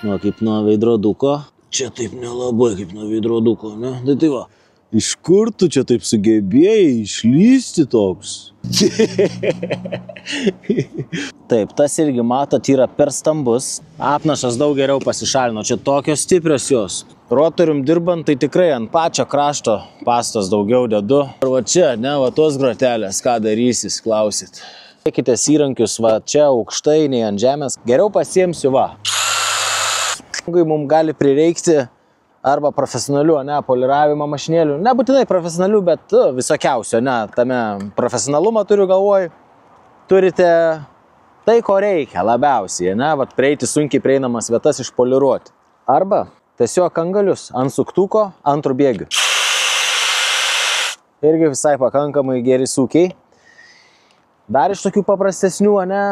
Nu, kaip nuo veidroduko. Čia taip nelabai kaip nuo veidroduko, ne? Tai va. Iš kur tu čia taip sugebėjai išlysti toks? Taip, tas irgi matot yra per stambus. Apnašas daug geriau pasišalino. Čia tokios stiprios jos. Rotorium dirbant, tai tikrai ant pačio krašto pastos daugiau dedu. Ir va čia, ne, va tos grotelės, ką darysis, klausit. Dėkitės įrankius va čia aukštai, nei ant žemės. Geriau pasiimsiu va. Mums gali prireikti arba profesionalių, ne, poliravimo mašinėlių. Nebūtinai profesionalių, bet visokiausio, ne, tame profesionalumą turiu galvoj. Turite tai, ko reikia labiausiai, ne, vat prieiti sunkiai prieinamas vietas išpoliruoti. Arba tiesiog angalius ant suktuko, antrų bėgių. Irgi visai pakankamai geri sūkiai. Dar iš tokių paprastesnių, ne,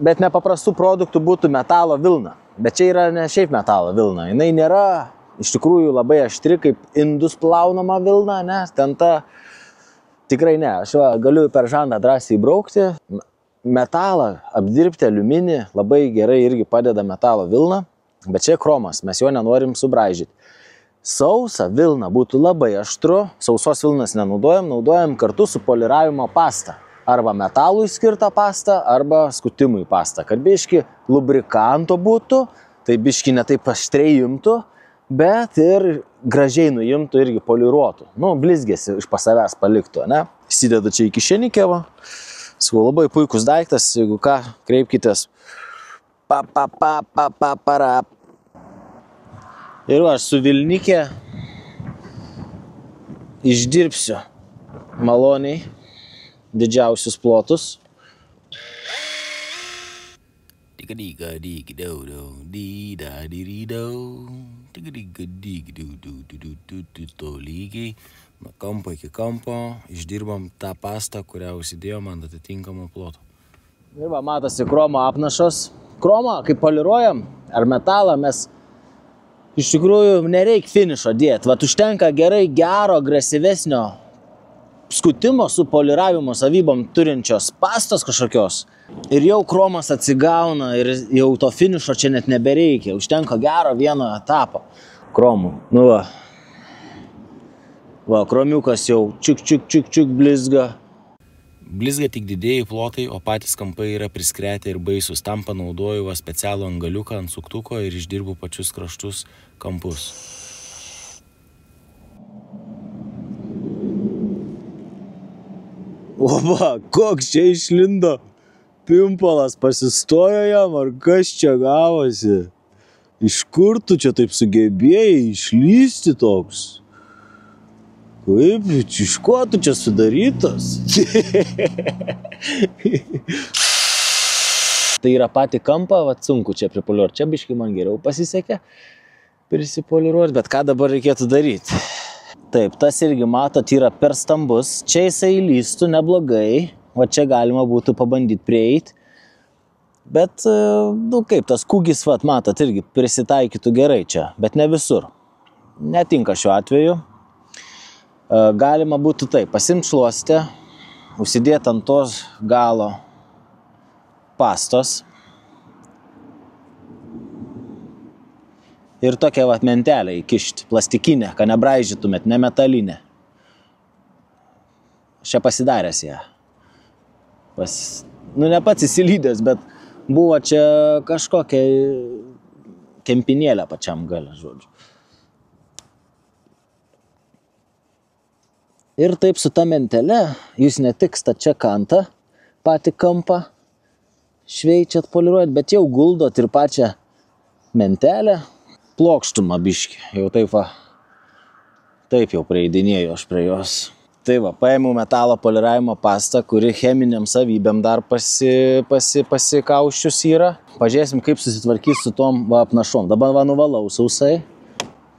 bet nepaprastų produktų būtų metalo vilna. Bet čia yra ne šiaip metalo vilna. Jinai nėra iš tikrųjų labai aštri, kaip indus plaunama vilna, ne, ten ta tikrai ne. Aš galiu per žandą drąsiai braukti. Metalą apdirbti, aliuminį, labai gerai irgi padeda metalo vilna, bet čia kromas, mes jo nenorim subraižyti. Sausa vilna būtų labai aštru, sausos vilnas nenaudojam, naudojam kartu su poliravimo pasta. Arba metalui skirtą pastą, arba skutimui pastą. Kad biški lubrikanto būtų, tai biški ne taip aštriai imtų, bet ir gražiai nuimtų irgi poliruotų. Nu, blizgėsi iš pasavęs paliktų, ne? Įsidedu čia į kišenikę, va. Sakau, labai puikus daiktas, jeigu ką, kreipkitės. Para. Ir aš su vilnikė išdirbsiu maloniai didžiausius plotus. Lygiai nuo kampo iki kampo išdirbam tą pastą, kurią užsidėjom ant atitinkamo ploto. Ir va, matosi kromo apnašos. Kromą, kai poliruojam, ar metalą, mes iš tikrųjų nereik finišo dėti. Vat užtenka gerai gero, agresyvesnio skutimo su poliravimo savybom turinčios pastos kažkokios. Ir jau kromas atsigauna ir jau to finišo čia net nebereikia. Užtenka gero vieno etapo kromų. Nu va. Va, kromiukas jau čiuk blizga. Blizga tik didėjai plotai, o patys kampai yra priskretę ir baisus. Tam panaudoju specialų angaliuką ant suktuko ir išdirbu pačius kraštus kampus. Oba, koks čia išlindo pimpalas, pasistojo jam, ar kas čia gavosi? Iš kur tu čia taip sugebėjai išlysti toks? Kaip, iš ko tu čia sudarytas? Tai yra pati kampą, vat sunku čia pripoliruoti. Čia biškai man geriau pasisekė prisipoliruoti, bet ką dabar reikėtų daryti? Taip, tas irgi matot yra per stambus. Čia jisai lystų neblogai. Va čia galima būtų pabandyti prieiti. Bet, nu kaip, tas kūgis, vat, matot, irgi prisitaikytų gerai čia, bet ne visur. Netinka šiuo atveju. Galima būtų taip, pasimti šluostę, užsidėti ant tos galo pastos. Ir tokią vat mentelę įkišti, plastikinę, kad nebraižytumėt, ne metalinę. Aš čia pasidaręs ją. Nu, ne pats įsilydęs, bet buvo čia kažkokia kempinėlė pačiam gale, žodžiu. Ir taip su ta mentele, jūs ne tik stačia kantą, patį kampą šveičiat, poliruojat, bet jau guldot ir pačią mentelę, plokštumą biškį. Jau taip va, taip jau prieidinėjau aš prie jos. Tai va, paėmiau metalo poliravimo pastą, kuri cheminiam savybėm dar pasikauščius yra. Pažiūrėsim, kaip susitvarkys su tom va apnašom. Dabar va nuvalau sausai.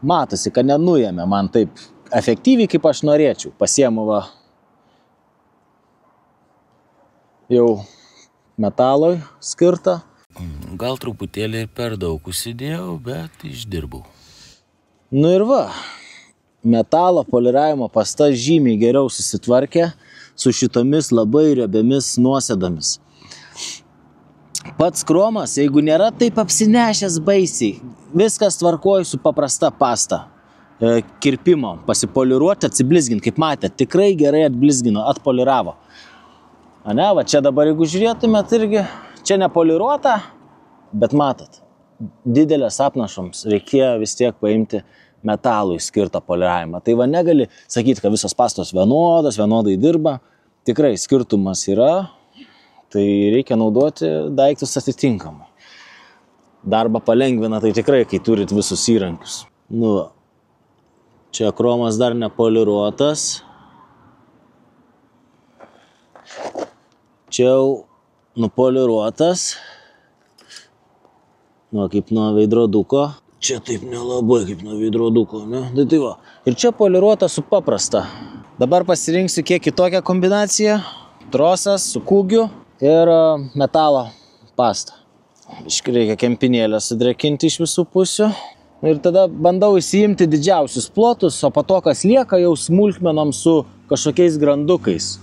Matosi, kad nenuėmė man taip efektyviai, kaip aš norėčiau. Pasiemu va jau metalui skirtą. Gal truputėlį per daug užsidėjau, bet išdirbau. Nu ir va, metalo poliravimo pasta žymiai geriau susitvarkė su šitomis labai riebiomis nuosėdomis. Pats kromas, jeigu nėra taip apsinešęs baisiai, viskas tvarkoja su paprasta pasta. Kirpimo, pasipoliruoti, atsiblizginti, kaip matėte, tikrai gerai atblizgino, atpoliravo. Ane, va čia dabar, jeigu žiūrėtumėt, irgi čia nepoliruota, bet matot, didelės apnašoms reikėjo vis tiek paimti metalui skirtą poliravimą. Tai va negali sakyti, kad visos pastos vienodos, vienodai dirba. Tikrai skirtumas yra, tai reikia naudoti daiktus atitinkamai. Darbą palengvina tai tikrai, kai turit visus įrankius. Nu, čia kromas dar nepoliruotas. Čia jau nupoliruotas. Nu, kaip nuo veidroduko. Čia taip nelabai kaip nuo veidroduko, ne? Tai va. Ir čia poliruota su paprasta. Dabar pasirinksiu kiek kitokią kombinaciją. Trosas su kūgiu ir metalo pasta. Biškį reikia kempinėlę sudrėkinti iš visų pusių. Ir tada bandau įsiimti didžiausius plotus, o po to, kas lieka, jau smulkmenom su kažkokiais grandukais.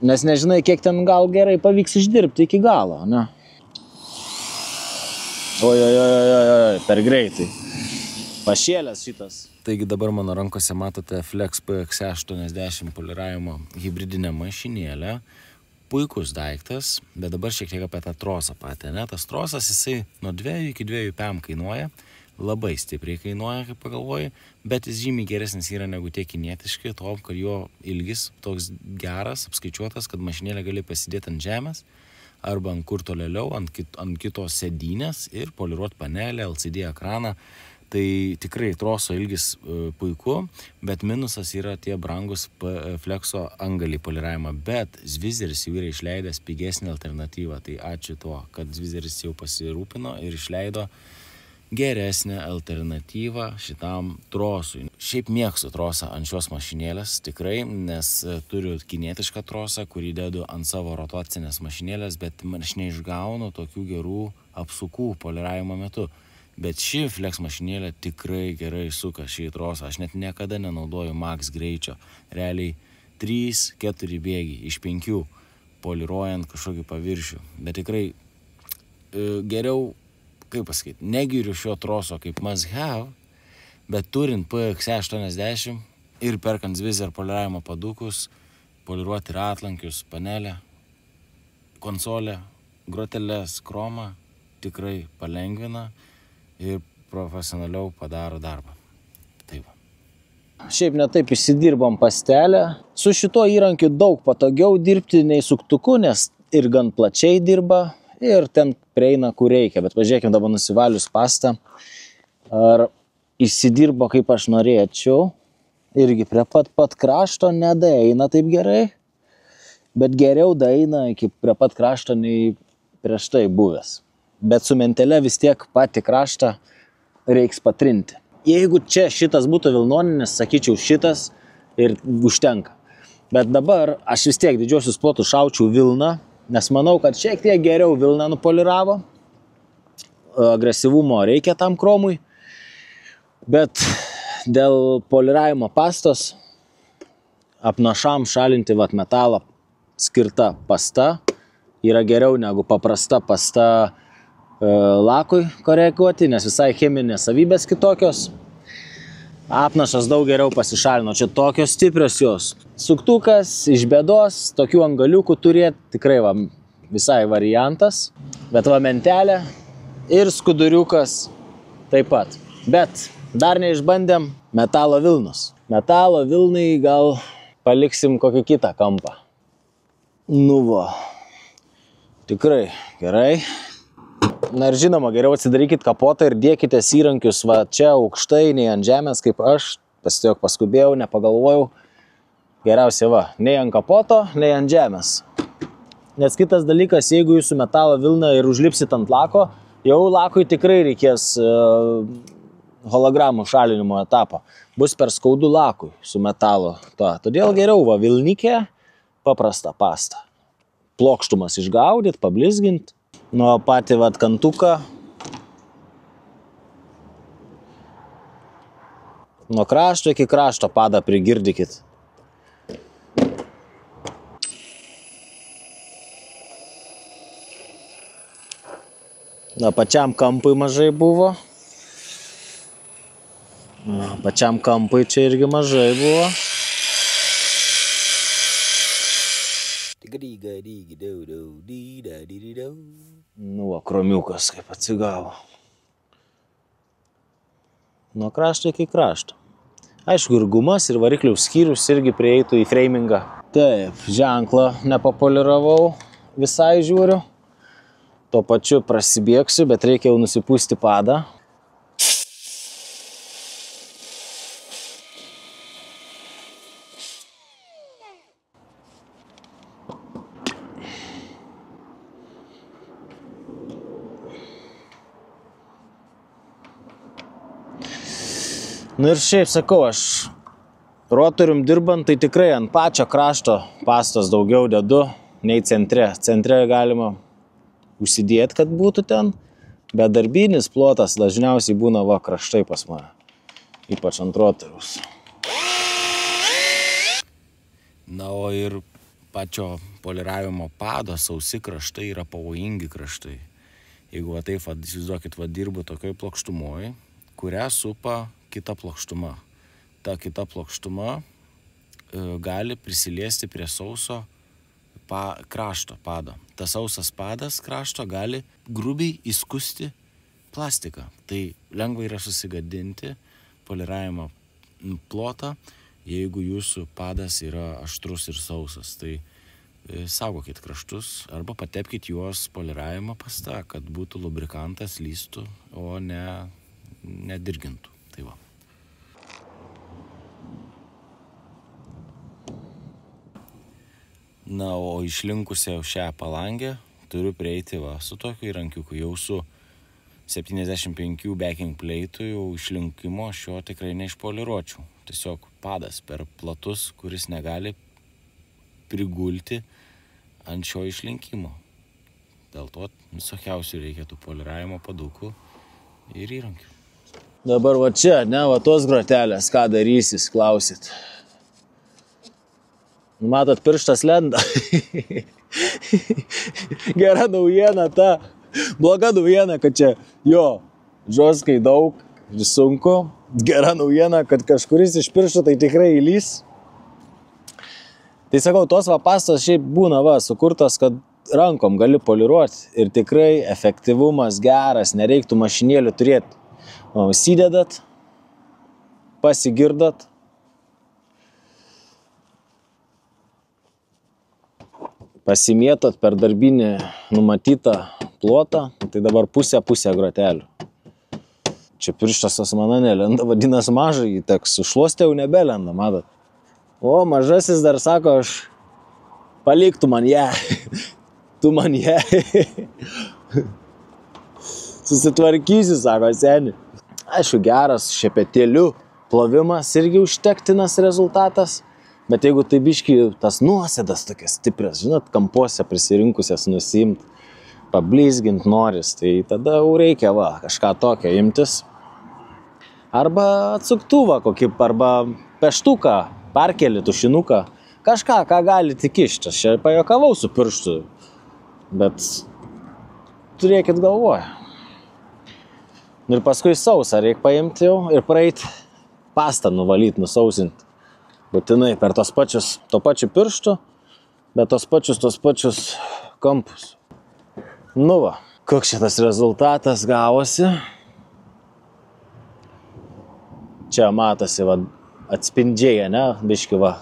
Nes nežinai, kiek ten gal gerai pavyks išdirbti iki galo, ne? Oi, per greitai. Pašėlęs šitas. Taigi dabar mano rankose matote Flex PX80 poliravimo hibridinę mašinėlę. Puikus daiktas, bet dabar šiek tiek apie tą trosą patį, ne? Tas trosas, jisai nuo 2 iki 2 PM kainuoja. Labai stipriai kainuoja, kaip pagalvoji, bet jis žymiai geresnis yra negu tie kinietiški, to, kad jo ilgis toks geras, apskaičiuotas, kad mašinėlę gali pasidėti ant žemės arba ant kur tolėliau, ant kitos sėdynės ir poliruoti panelę, LCD ekraną. Tai tikrai troso ilgis puiku, bet minusas yra tie brangus Flexo angalį poliravimą, bet Zvizeris jau yra išleidęs pigesnį alternatyvą, tai ačiū tuo, kad Zvizeris jau pasirūpino ir išleido geresnę alternatyvą šitam trosui. Šiaip mėgstu trosą ant šios mašinėlės, tikrai, nes turiu kinietišką trosą, kurį dedu ant savo rotacinės mašinėlės, bet aš neišgaunu tokių gerų apsukų poliravimo metu. Bet ši Flex mašinėlė tikrai gerai suka šį trosą. Aš net niekada nenaudoju max greičio. Realiai 3-4 bėgiai iš 5 poliruojant kažkokį paviršių. Bet tikrai geriau, kaip pasakyti, negiriu šio troso kaip must have, bet turint PX80 ir perkant Zvizer poliravimo padukus, poliruoti ratlankius, panelę, konsolę, groteles, kromą, tikrai palengvina ir profesionaliau padaro darbą. Taip. Šiaip netaip išsidirbom pastelę. Su šituo įrankiu daug patogiau dirbti nei suktuku, nes ir gan plačiai dirba ir ten prieina kur reikia. Bet pažiūrėkime dabar nusivalius pastą. Ar išsidirbo kaip aš norėčiau. Irgi prie pat krašto nedaeina taip gerai, bet geriau daeina iki prie pat krašto nei prieš tai buvęs. Bet su mentele vis tiek patį kraštą reiks patrinti. Jeigu čia šitas būtų vilnoninis, sakyčiau šitas ir užtenka. Bet dabar aš vis tiek didžiosius plotus šaučiau vilną, nes manau, kad šiek tiek geriau vilną nupoliravo. Agresyvumo reikia tam kromui. Bet dėl poliravimo pastos apnašam šalinti metalą skirta pasta yra geriau negu paprasta pasta lakui koreguoti, nes visai cheminės savybės kitokios. Apnašas daug geriau pasišalino, čia tokios stiprios jos. Suktukas iš bėdos, tokių angaliukų turėti tikrai visai variantas, bet mentelė ir skuduriukas taip pat. Bet dar neišbandėm metalo vilnus. Metalo vilnai gal paliksim kokį kitą kampą. Nu va, tikrai gerai. Na ir žinoma, geriau atsidarykit kapotą ir dėkitės įrankius čia aukštai, nei ant žemės, kaip aš. Tiesiog paskubėjau, nepagalvojau. Geriausia nei ant kapoto, nei ant žemės. Nes kitas dalykas, jeigu jūs su metalo vilna ir užlipsit ant lako, jau lakui tikrai reikės hologramų šalinimo etapo. Bus per skaudu lakui su metalo. Todėl geriau vilnikė, paprasta pasta. Plokštumas išgaudyt, pablizgint. Nuo patį kantuką. Nuo krašto iki krašto padą prigirdykit. Na, pačiam kampui mažai buvo. Pačiam kampui čia irgi mažai buvo. Nu, va, kromiukas kaip atsigavo. Nuo krašto iki krašto. Aišku, ir gumas, ir variklių skyrius irgi prieitų į freimingą. Taip, ženklą nepapoliravau, visai žiūriu. Tuo pačiu prasibėgsiu, bet reikia jau nusipūsti padą. Nu ir šiaip sakau, aš rotorium dirbant, tai tikrai ant pačio krašto pastos daugiau dedu nei centre. Centre galima užsidėti, kad būtų ten, bet darbinis plotas dažniausiai būna va kraštai pas mane, ypač ant rotoriaus. Na, o ir pačio poliravimo pado sausi kraštai yra pavojingi kraštai. Jeigu va taip, įsivaizduokit, dirbu tokioj plokštumoj, kurią supa kita plokštuma. Ta kita plokštuma gali prisiliesti prie sauso krašto pado. Tas sausas padas krašto gali grubiai įskusti plastiką. Tai lengva yra susigadinti poliravimo plotą, jeigu jūsų padas yra aštrus ir sausas. Tai saugokit kraštus arba patepkit juos poliravimo pasta, kad būtų lubrikantas, lystų, o nedirgintų. Tai va. Na, o išlinkusią šią palangę turiu prieiti va su tokiu įrankiuku. Jau su 75 backing plate jau išlinkimo šio tikrai neišpoliruočiau. Tiesiog padas per platus, kuris negali prigulti ant šio išlinkimo. Dėl to visokiausių reikia tų poliravimo padukų ir įrankių. Dabar va čia, ne, va tos grotelės, ką darysis, klausit. Matot, pirštas lenda. Gera naujiena ta. Bloga naujiena, kad čia jo žoskai daug ir sunku. Gera naujiena, kad kažkuris iš pirštų tai tikrai įlys. Tai sakau, tos va pastos šiaip būna va sukurtos, kad rankom gali poliruoti. Ir tikrai efektyvumas geras, nereiktų mašinėlių turėti. Įsidedat, pasigirdat. Pasimėtot per darbinį numatytą plotą, tai dabar pusę grotelių. Čia pirštas pas mane nelenda, vadinas mažai, jį teks sušluostė, jau nebelenda, matot. O mažasis dar sako, aš palik tu man ją, tu man ją. Susitvarkysi, sako seni. Aišku, geras šepetėlių plovimas irgi užtektinas rezultatas. Bet jeigu tai biški tas nuosėdas tokias stiprias, žinot, kampuose prisirinkusias nusiimt, pablizgint noris, tai tada jau reikia va, kažką tokio imtis. Arba atsuktuvą kokį, arba peštuką, parkelį, tušinuką, kažką, ką gali tik išti. Aš čia pajokavau su pirštu, bet turėkit galvoje. Ir paskui sausą reikia paimti jau ir praeiti pastą nuvalyti, nusausinti. Būtinai per to pačiu pirštu, bet tos pačius kampus. Nu va, koks šitas rezultatas gavosi. Čia matosi, va, atspindžiai, ne, biški va,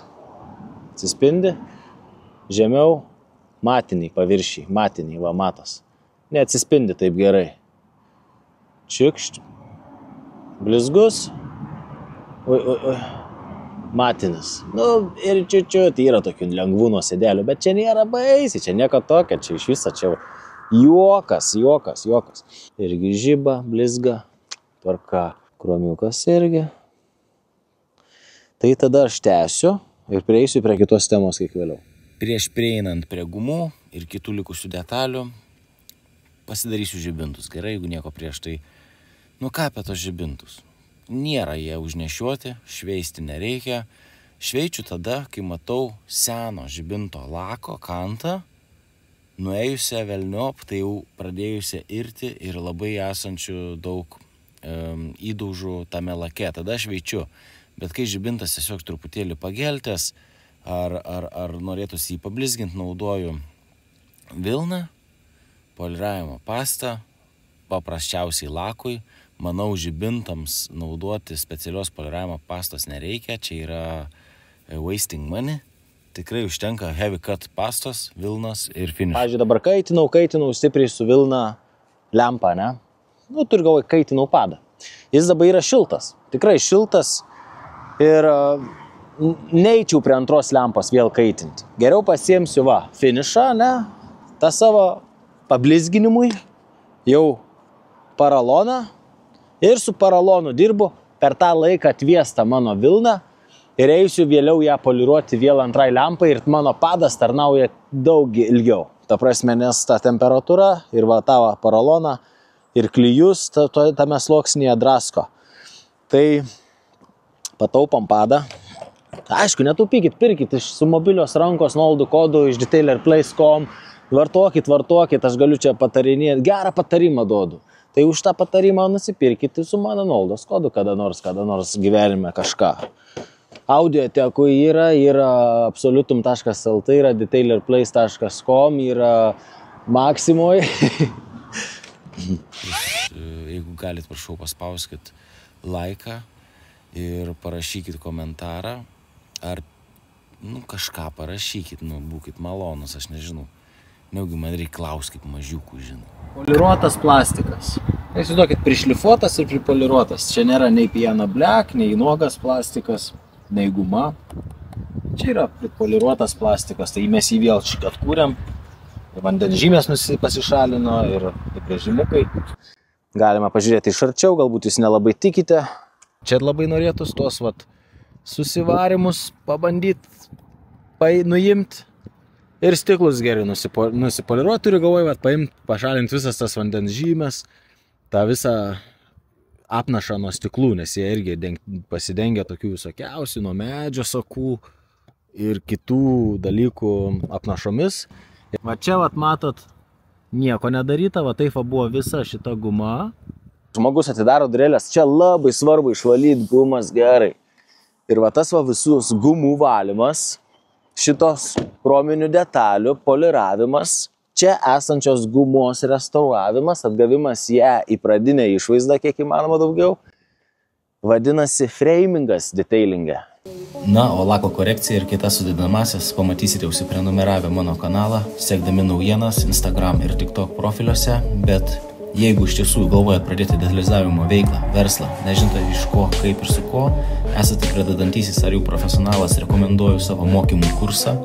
atsispindi. Žemiau matiniai paviršiai, matiniai, va, matos. Neatsispindi taip gerai. Čiukšt, blizgus, oi. Matinis. Nu, ir čiučiut yra tokių lengvų nuosėdelių, bet čia nėra baisi, čia nieko tokio, čia iš viso čia juokas. Irgi žiba, blizga, tvarka, kromiukas irgi. Tai tada aš tęsiu ir prieisiu prie kitos temos kiek vėliau. Prieš prieinant prie gumų ir kitų likusių detalių, pasidarysiu žibintus. Gerai, jeigu nieko prieš tai. Nu ką apie tos žibintus? Nėra jie užnešiuoti, šveisti nereikia. Šveičiu tada, kai matau seno žibinto lako kantą nuėjusią velniop, tai jau pradėjusią irti ir labai esančių daug įdaužų tame lake. Tada aš veičiu. Bet kai žibintas tiesiog truputėlį pageltęs, ar norėtųsi jį pablizginti, naudoju vilną, poliravimo pastą, paprasčiausiai lakui. Manau, žibintams naudoti specialios poliravimo pastos nereikia, čia yra wasting money. Tikrai užtenka heavy cut pastos, vilnos ir finish. Pavyzdžiui, dabar kaitinau stipriai su vilna lempą, ne? Nu, turiu galvoje, kaitinau padą. Jis dabar yra šiltas, tikrai šiltas ir neeičiau prie antros lempos vėl kaitinti. Geriau pasiimsiu finišą, ne? tą savo pablizginimui jau paraloną ir su paralonu dirbu per tą laiką atviestą mano vilną ir eisiu vėliau ją poliruoti vėl antrai lempai ir mano padas tarnauja daug ilgiau. Ta prasme, nes ta temperatūra ir tą paraloną ir klijus tame sluoksnyje drasko. Tai pataupom padą. Aišku, netaupykit, pirkit su mobilios rankos nuolaidų kodu iš detailerplace.com. Vartokit, aš galiu čia patarinėti, gerą patarimą duodu. Tai už tą patarimą nusipirkit su mano nuolaidos kodu kada nors gyvenime kažką. Audiotekui yra absolutum.lt, yra detailerplace.com, yra Maximoje. Jeigu galit, prašau, paspauskit laiką ir parašykit komentarą, ar kažką parašykit, būkit malonus, aš nežinau. Neugi man reikia klausti kaip mažiukų, žinau. Poliruotas plastikas. Įsivaizduokit, prišlifuotas ir pripoliruotas. Čia nėra nei piano black, nei nuogas plastikas, nei guma. Čia yra pripoliruotas plastikas, tai mes jį vėl atkūrėm. Vandens žymės pasišalino ir brėžimukai. Galima pažiūrėti iš arčiau, galbūt jūs nelabai tikite. Čia labai norėtus tos susivarimus pabandyti, nuimti. Ir stiklus gerai nusipoliruoti, turiu galvoje, paimti, pašalinti visas tas vandens žymės, tą visą apnašą nuo stiklų, nes jie irgi pasidengia tokių visokiausių, nuo medžio sakų ir kitų dalykų apnašomis. Va čia, matot, nieko nedaryta, taip buvo visa šita guma. Žmogus atidaro durelės, čia labai svarbu išvalyti gumas gerai. Ir tas visus gumų valymas, šitos chrominių detalių poliravimas, čia esančios gumos restauravimas, atgavimas ją į pradinę išvaizdą, kiek įmanoma daugiau, vadinasi framingas detailinge. Na, o lako korekciją ir kitas sudedamasias pamatysite užsiprenumeravę mano kanalą, sekdami naujienas Instagram ir TikTok profiliuose, bet jeigu iš tiesų galvojat pradėti detalizavimo veiklą, verslą, nežinote iš ko, kaip ir su ko, esate pradedantysis ar jau profesionalas, rekomenduoju savo mokymų kursą,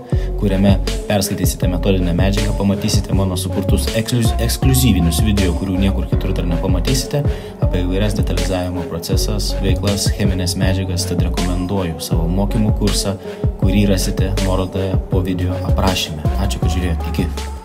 kuriame perskaitysite metodinę medžiagą, pamatysite mano sukurtus ekskliuzyvinius video, kurių niekur kitur dar nepamatysite, apie įvairias detalizavimo procesas, veiklas, cheminės medžiagas, tad rekomenduoju savo mokymų kursą, kurį rasite nuorodoje po video aprašyme. Ačiū, kad žiūrėjote. Iki.